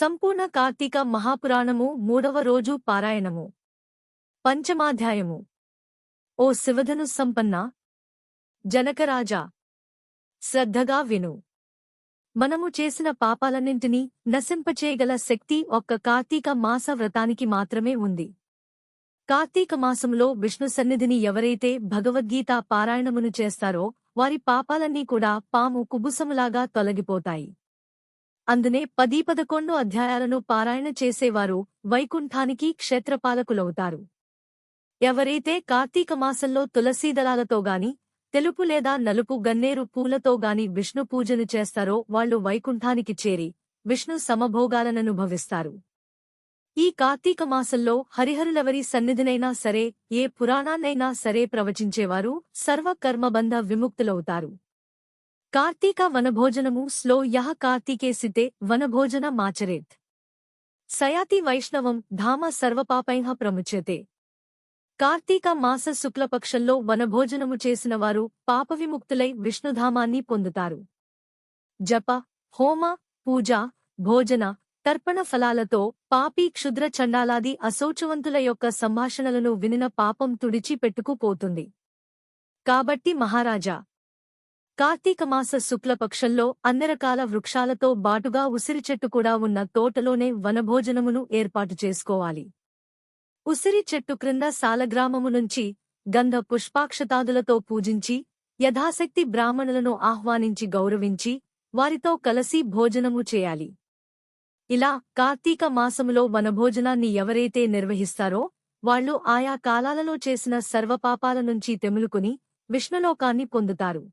సంపూర్ణ కార్తీక మహాపురాణము 3వ రోజు పారాయణము పంచమాధ్యాయము. ఓ శివధను సంపన్న జనకరాజా, శ్రద్ధగా విను. మనము చేసిన పాపాలన్నింటినీ నశింపచేయగల శక్తి ఒక్క కార్తీక మాస వ్రతానికి మాత్రమే ఉంది. కార్తీక మాసంలో విష్ణు సన్నిధిని ఎవరైతే భగవద్గీత పారాయణమును చేస్తారో వారి పాపాలన్నీ కూడా పాము కుబుసములాగా తొలగిపోతాయి. అందునే 10-11 అధ్యాయాలను పారాయణ చేసేవారు వైకుంఠానికి క్షేత్రపాలకులవుతారు. ఎవరైతే కార్తీక మాసంలో తులసీదళాలతోగాని తెలుపు లేదా నలుపు గన్నేరు పూలతోగాని విష్ణు పూజను చేస్తారో వాళ్లు వైకుంఠానికి చేరి విష్ణు సమభోగాలననుభవిస్తారు. ఈ కార్తీక మాసంలో హరిహరులెవరి సన్నిధినైనా సరే, ఏ పురాణాన్నైనా సరే ప్రవచించేవారు సర్వకర్మబంధ విముక్తులవుతారు. కార్తీక వనభోజనము స్లో యః కార్తీకేసితే వనభోజన మాచరేత్ సయాతి వైష్ణవం ధామ సర్వపాపైః ప్రముచ్యతే. కార్తీక మాస శుక్లపక్షంలో వనభోజనము చేసినవారు పాపవిముక్తులై విష్ణుధామాన్ని పొందుతారు. జప, హోమ, పూజ, భోజన, తర్పణ ఫలాలతో పాపీ క్షుద్ర చండాలాది అశౌచవంతుల యొక్క సంభాషణలను వినిన పాపం తుడిచి పెట్టుకుపోతుంది. కాబట్టి మహారాజా, కార్తీక మాస శుక్లపక్షంలో అన్ని రకాల వృక్షాలతో బాటుగా ఉసిరి చెట్టు కూడా ఉన్న తోటలోనే వనభోజనమును ఏర్పాటు చేసుకోవాలి. ఉసిరి చెట్టు క్రింద సాలగ్రామము నుంచి గంధ పుష్పాక్షతాదులతో పూజించి యథాశక్తి బ్రాహ్మణులను ఆహ్వానించి గౌరవించి వారితో కలసి భోజనము చేయాలి. ఇలా కార్తీక మాసములో వనభోజనాన్ని ఎవరైతే నిర్వహిస్తారో వాళ్లు ఆయా కాలాలలో చేసిన సర్వపాపాల నుంచి తెములుకుని విష్ణులోకాన్ని పొందుతారు.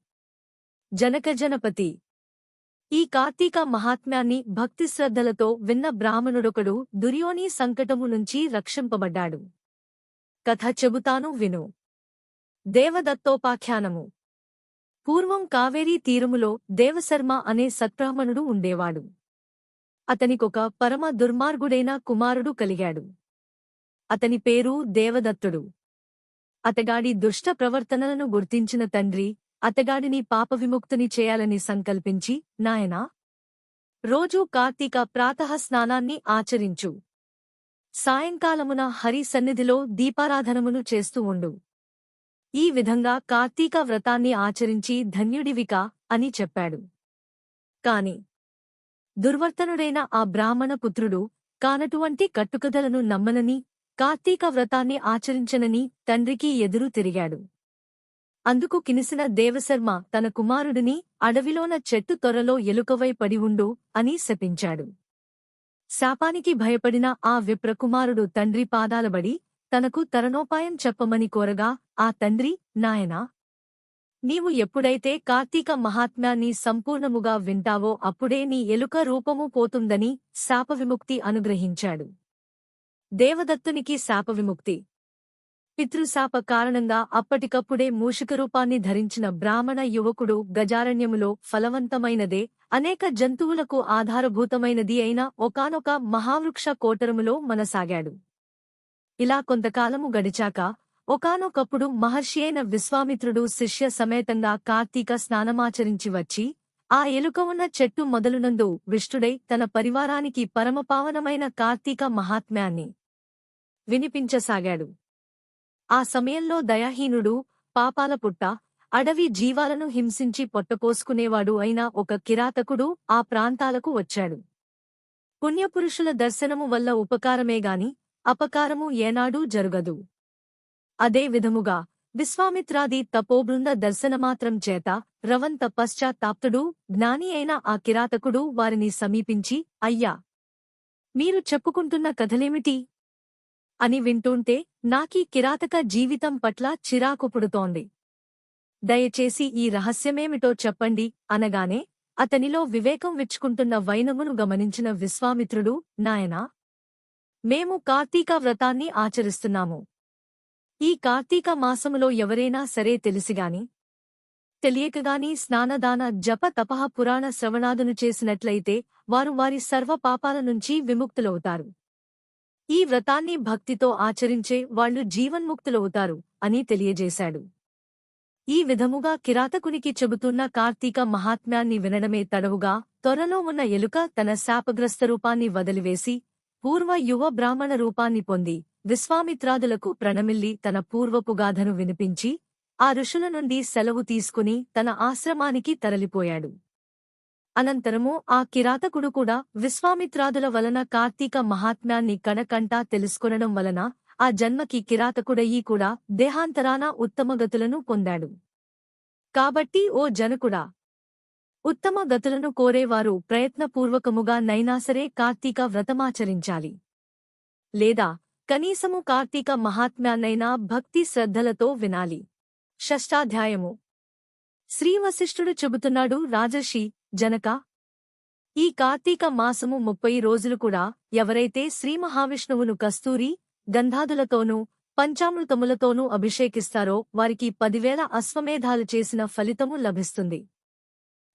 జనకజనపతి, ఈ కార్తీక మహాత్మ్యాన్ని భక్తిశ్రద్ధలతో విన్న బ్రాహ్మణుడొకడు దుర్యోని సంకటము నుంచి రక్షింపబడ్డాడు. కథ చెబుతాను విను. దేవదత్తోపాఖ్యానము. పూర్వం కావేరీ తీరములో దేవశర్మ అనే సత్బ్రాహ్మణుడు ఉండేవాడు. అతనికొక పరమ దుర్మార్గుడైన కుమారుడు కలిగాడు. అతని పేరు దేవదత్తుడు. అతగాడి దుష్ట ప్రవర్తనలను గుర్తించిన తండ్రి అతగాడిని పాపవిముక్తుని చేయాలని సంకల్పించి, నాయనా, రోజూ కార్తీక ప్రాతః స్నానాన్ని ఆచరించు. సాయంకాలమున హరి సన్నిధిలో దీపారాధనమును చేస్తూ ఉండు. ఈ విధంగా కార్తీక వ్రతాన్ని ఆచరించి ధన్యుడివికా అని చెప్పాడు. కాని దుర్వర్తనుడైన ఆ బ్రాహ్మణ పుత్రుడు కానటువంటి కట్టుకథలను నమ్మనని, కార్తీక వ్రతాన్ని ఆచరించనని తండ్రికి ఎదురు తిరిగాడు. అందుకు కినిసిన దేవశర్మ తన కుమారుడిని అడవిలోన చెట్టు తొర్రలో ఎలుకవై పడి ఉండు అని శపించాడు. శాపానికి భయపడిన ఆ విప్రకుమారుడు తండ్రి పాదాలబడి తనకు తరణోపాయం చెప్పమని కోరగా ఆ తండ్రి, నాయనా, నీవు ఎప్పుడైతే కార్తీక మహాత్మ్యాన్ని సంపూర్ణముగా వింటావో అప్పుడే నీ ఎలుక రూపము పోతుందని శాపవిముక్తి అనుగ్రహించాడు. దేవదత్తునికి శాపవిముక్తి. పితృశాప కారణంగా అప్పటికప్పుడే మూషికరూపాన్ని ధరించిన బ్రాహ్మణ యువకుడు గజారణ్యములో ఫలవంతమైనదే, అనేక జంతువులకు ఆధారభూతమైనది అయిన ఒకానొక మహావృక్ష కోటరములో మనసాగాడు. ఇలా కొంతకాలము గడిచాక ఒకానొకప్పుడు మహర్షి అయిన విశ్వామిత్రుడు శిష్య సమేతంగా కార్తీక స్నానమాచరించి వచ్చి ఆ ఎలుక ఉన్న చెట్టు మొదలునందు విష్ణుడై తన పరివారానికి పరమపావనమైన కార్తీక మహాత్మ్యాన్ని వినిపించసాగాడు. ఆ సమయంలో దయాహీనుడు, పాపాల పుట్ట, అడవి జీవాలను హింసించి పొట్టపోసుకునేవాడు అయిన ఒక కిరాతకుడు ఆ ప్రాంతాలకు వచ్చాడు. పుణ్యపురుషుల దర్శనము వల్ల ఉపకారమేగాని అపకారము ఏనాడూ జరుగదు. అదే విధముగా విశ్వామిత్రాది తపోబృంద దర్శనమాత్రం చేత రవంత పశ్చాత్తాప్తుడు, జ్ఞాని అయిన ఆ కిరాతకుడు వారిని సమీపించి, అయ్యా, మీరు చెప్పుకుంటున్న కథలేమిటి అని వింటుంటే నాకీ కిరాతక జీవితం పట్ల చిరాకు పుడుతోంది. దయచేసి ఈ రహస్యమేమిటో చెప్పండి అనగానే అతనిలో వివేకం విచ్చుకుంటున్న వైనమును గమనించిన విశ్వామిత్రుడు, నాయనా, మేము కార్తీక వ్రతాన్ని ఆచరిస్తున్నాము. ఈ కార్తీక మాసములో ఎవరైనా సరే తెలిసిగాని తెలియకగాని స్నానదాన జప తపః పురాణ శ్రవణాదును చేసినట్లయితే వారు వారి సర్వ పాపాల నుంచి విముక్తులవుతారు. ఈ వ్రతాన్ని భక్తితో ఆచరించే వాళ్లు జీవన్ముక్తులవుతారు అని తెలియజేశాడు. ఈ విధముగా కిరాతకునికి చెబుతున్న కార్తీక మహాత్మ్యాన్ని వినడమే తడవుగా త్వరలో ఉన్న ఎలుక తన శాపగ్రస్త రూపాన్ని వదిలివేసి పూర్వ యువ బ్రాహ్మణ రూపాన్ని పొంది విశ్వామిత్రాదులకు ప్రణమిల్లి తన పూర్వపు గాథను వినిపించి ఆ ఋషుల నుండి సెలవు తీసుకుని తన ఆశ్రమానికి తరలిపోయాడు. అనంతరము ఆ కిరాతకుడు కూడా విశ్వామిత్రాదుల వలన కార్తీక మహాత్మ్యాన్ని కణకంటా తెలుసుకొనడం వలన ఆ జన్మకి కిరాతకుడయ్యి కూడా దేహాంతరాన ఉత్తమగతులను పొందాడు. కాబట్టి ఓ జనకుడా, ఉత్తమ గతులను కోరేవారు ప్రయత్నపూర్వకముగా నైనాసరే కార్తీక వ్రతమాచరించాలి. లేదా కనీసము కార్తీక మహాత్మ్యాన్నైనా భక్తి శ్రద్ధలతో వినాలి. షష్టాధ్యాయము. శ్రీవశిష్ఠుడు చెబుతున్నాడు, రాజర్షి జనకా, ఈ కార్తీక మాసము 30 రోజులు కూడా ఎవరైతే శ్రీమహావిష్ణువును కస్తూరి గంధాదులతోనూ పంచామృతములతోనూ అభిషేకిస్తారో వారికి 10,000 అశ్వమేధాలు చేసిన ఫలితము లభిస్తుంది.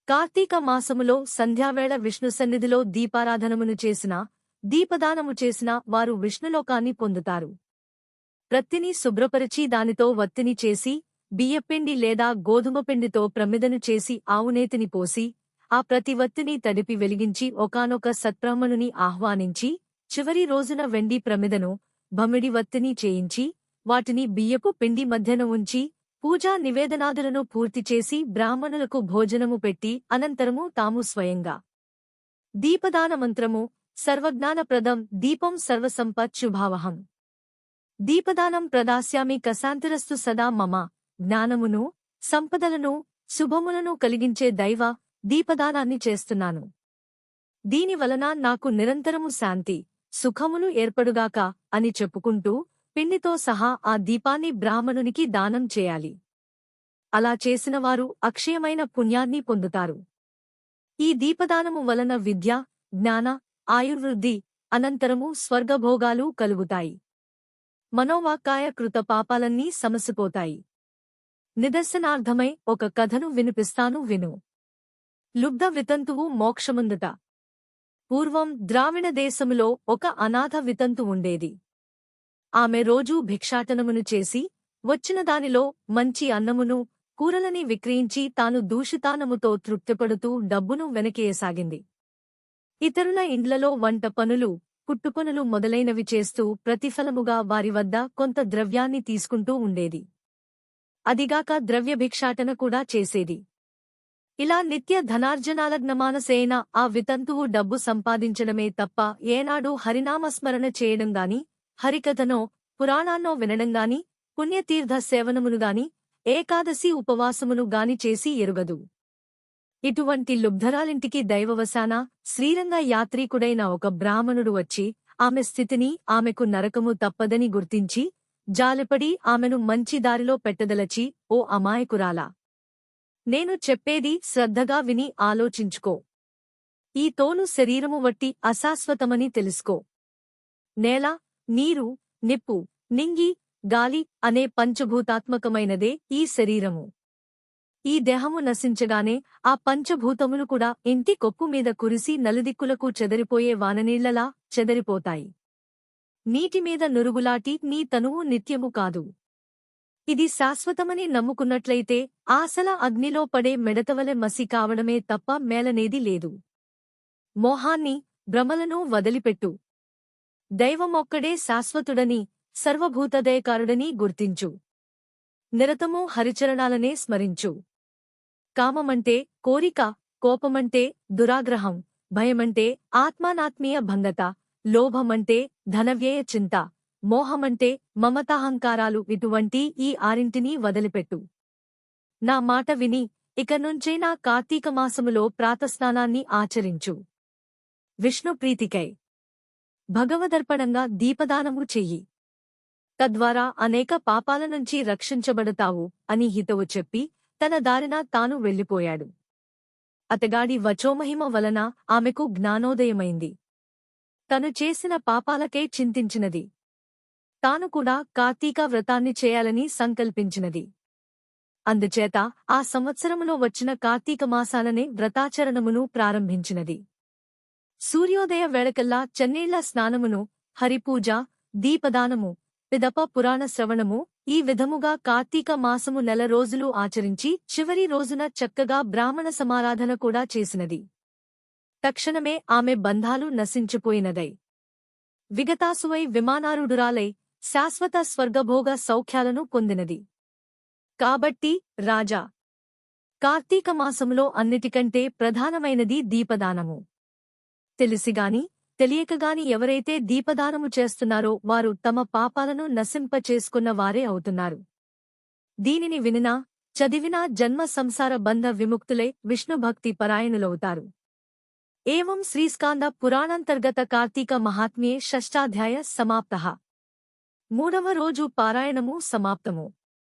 కార్తీక మాసములో సంధ్యావేళ విష్ణు సన్నిధిలో దీపారాధనమును చేసినా దీపదానము చేసినా వారు విష్ణులోకాన్ని పొందుతారు. ప్రత్తిని శుభ్రపరిచి దానితో వత్తిని చేసి బియ్యపిండి లేదా గోధుమ పిండితో ప్రమిదను చేసి ఆవునేతిని పోసి ఆ ప్రతి వత్తిని తడిపి వెలిగించి ఒకానొక సత్బ్రాహ్మణుని ఆహ్వానించి చివరి రోజున వెండి ప్రమిదను భమిడి వత్తిని చేయించి వాటిని బియ్యపు పిండి మధ్యన ఉంచి పూజా నివేదనాదులను పూర్తిచేసి బ్రాహ్మణులకు భోజనము పెట్టి అనంతరము తాము స్వయంగా దీపదానమంత్రము సర్వజ్ఞానప్రదం దీపం సర్వసంపత్శుభావహం దీపదానం ప్రదాస్యామి కశాంతిరస్తు సదా మమ జ్ఞానమును సంపదలను శుభములను కలిగించే దైవ దీపదానాన్ని చేస్తున్నాను. దీనివలన నాకు నిరంతరము శాంతి సుఖములు ఏర్పడుగాక అని చెప్పుకుంటూ పిండితో సహా ఆ దీపాన్ని బ్రాహ్మణునికి దానం చేయాలి. అలా చేసినవారు అక్షయమైన పుణ్యాన్ని పొందుతారు. ఈ దీపదానము వలన విద్య జ్ఞాన ఆయుర్వృద్ధి అనంతరము స్వర్గభోగాలు కలుగుతాయి. మనోవాక్కాయ కృత పాపాలన్నీ సమసిపోతాయి. నిదర్శనార్థమై ఒక కథను వినిపిస్తాను విను. లుబ్ధ వితంతువు మోక్షముందుట. పూర్వం ద్రావిణ దేశములో ఒక అనాథ వితంతు ఉండేది. ఆమె రోజూ భిక్షాటనమును చేసి వచ్చిన దానిలో మంచి అన్నమును కూరలని విక్రయించి తాను దూషితానముతో తృప్తిపడుతూ డబ్బును వెనకేయసాగింది. ఇతరుల ఇండ్లలో వంట పనులు కుట్టుపనులు మొదలైనవి చేస్తూ ప్రతిఫలముగా వారి వద్ద కొంత ద్రవ్యాన్ని తీసుకుంటూ ఉండేది. అదిగాక ద్రవ్యభిక్షాటన కూడా చేసేది. ఇలా నిత్య ధనార్జనాలగ్నమానసేన ఆ వితంతువు డబ్బు సంపాదించడమే తప్ప ఏనాడూ హరినామస్మరణ చేయడంగాని హరికథనో పురాణాన్నో వినడంగాని పుణ్యతీర్థ సేవనమునుగాని ఏకాదశి ఉపవాసమును గాని చేసి ఎరుగదు. ఇటువంటి లుబ్ధరాలింటికి దైవవశాన శ్రీరంగ యాత్రీకుడైన ఒక బ్రాహ్మణుడు వచ్చి ఆమె స్థితిని ఆమెకు నరకము తప్పదని గుర్తించి జాలిపడి ఆమెను మంచి దారిలో పెట్టదలచి, ఓ అమాయకురాలా, నేను చెప్పేది శ్రద్ధగా విని ఆలోచించుకో. ఈ తోలు శరీరము వట్టి అశాశ్వతమని తెలుసుకో. నేల నీరు నిప్పు నింగి గాలి అనే పంచభూతాత్మకమైనదే ఈ శరీరము. ఈ దేహము నశించగానే ఆ పంచభూతములు కూడా ఇంటి కొప్పు మీద కురిసి నలుదిక్కులకు చెదరిపోయే వాననీళ్లలా చెదరిపోతాయి. నీటిమీద నురుగులాటి నీ తనువు నిత్యము కాదు. ఇది శాశ్వతమని నమ్ముకున్నట్లయితే ఆశల అగ్నిలో పడే మెడతవలె మసి కావడమే తప్ప మేలనేది లేదు. మోహాన్ని భ్రమలను వదిలిపెట్టు. దైవమొక్కడే శాశ్వతుడని సర్వభూతదయకారుడని గుర్తించు. నిరతమూ హరిచరణాలనే స్మరించు. కామమంటే కోరిక, కోపమంటే దురాగ్రహం, భయమంటే ఆత్మానాత్మీయ భంగత, లోభమంటే ధనవ్యయ చింత, మోహమంటే మమతాహంకారాలు. ఇటువంటి ఈ ఆరింటినీ వదిలిపెట్టు. నా మాట విని ఇక నుంచైనా కార్తీక మాసములో ప్రాతస్నానాన్ని ఆచరించు. విష్ణుప్రీతికై భగవదర్పణంగా దీపదానము చెయ్యి. తద్వారా అనేక పాపాల నుంచి రక్షించబడతావు అని హితవు చెప్పి తన దారిన తాను వెళ్ళిపోయాడు. అతగాడి వచోమహిమ వలన ఆమెకు జ్ఞానోదయమైంది. తను చేసిన పాపాలకే చింతించినది. తాను కూడా కార్తీక వ్రతాన్ని చేయాలని సంకల్పించినది. అందుచేత ఆ సంవత్సరములో వచ్చిన కార్తీక మాసాలనే వ్రతాచరణమును ప్రారంభించినది. సూర్యోదయ వేళకల్లా చన్నీళ్ల స్నానమును, హరిపూజ, దీపదానము, పిదప పురాణ శ్రవణము. ఈ విధముగా కార్తీక మాసము నెల రోజులు ఆచరించి చివరి రోజున చక్కగా బ్రాహ్మణ సమారాధన కూడా చేసినది. తక్షణమే ఆమె బంధాలు నశించిపోయినదై విగతాసువై విమానారూఢురాలై శాశ్వత స్వర్గభోగ సౌఖ్యాలను పొందినది. కాబట్టి రాజా, కార్తీక మాసములో అన్నిటికంటే ప్రధానమైనది దీపదానము. తెలిసిగాని తెలియకగాని ఎవరైతే దీపదానము చేస్తున్నారో వారు తమ పాపాలను నశింపచేసుకున్న వారే అవుతున్నారు. దీనిని వినినా చదివినా జన్మ సంసార బంధ విముక్తులై విష్ణుభక్తి పరాయణులవుతారు. ఏవం శ్రీస్కాంద పురాణాంతర్గత కార్తీక మహాత్మ్యే షష్టాధ్యాయ సమాప్తః. 3వ రోజు పారాయణము సమాప్తము.